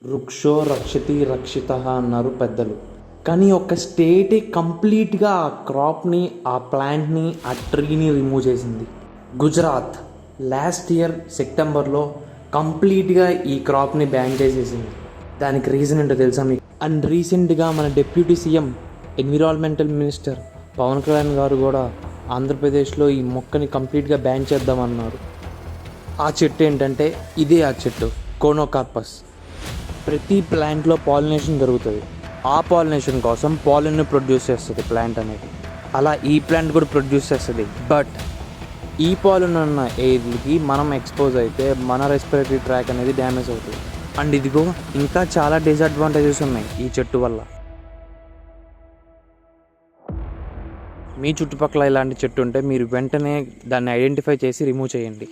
వృక్షో రక్షతి రక్షిత అన్నారు పెద్దలు. కానీ ఒక స్టేటే కంప్లీట్గా ఆ క్రాప్ని, ఆ ప్లాంట్ని, ఆ ట్రీని రిమూవ్ చేసింది. గుజరాత్ లాస్ట్ ఇయర్ సెప్టెంబర్లో కంప్లీట్గా ఈ క్రాప్ని బ్యాన్ చేసేసింది. దానికి రీజన్ ఏంటో తెలుసా మీకు? అండ్ రీసెంట్గా మన deputy CM environmental minister Pawan Kalyan గారు కూడా ఆంధ్రప్రదేశ్లో ఈ మొక్కని కంప్లీట్గా బ్యాన్ చేద్దామన్నారు. ఆ చెట్టు ఏంటంటే ఇదే ఆ చెట్టు, కోనోకార్పస్. ప్రతి ప్లాంట్లో పాలినేషన్ జరుగుతుంది. ఆ పాలినేషన్ కోసం పాలిన్ని ప్రొడ్యూస్ చేస్తుంది ప్లాంట్ అనేది. అలా ఈ ప్లాంట్ కూడా ప్రొడ్యూస్ చేస్తుంది. బట్ ఈ పాలిన్ ఉన్న ఎయిర్కి మనం ఎక్స్పోజ్ అయితే మన రెస్పిరేటరీ ట్రాక్ అనేది డ్యామేజ్ అవుతుంది. అండ్ ఇదిగో ఇంకా చాలా డిసడ్వాంటేజెస్ ఉన్నాయి ఈ చెట్టు వల్ల. మీ చుట్టుపక్కల ఇలాంటి చెట్టు ఉంటే మీరు వెంటనే దాన్ని ఐడెంటిఫై చేసి రిమూవ్ చేయండి.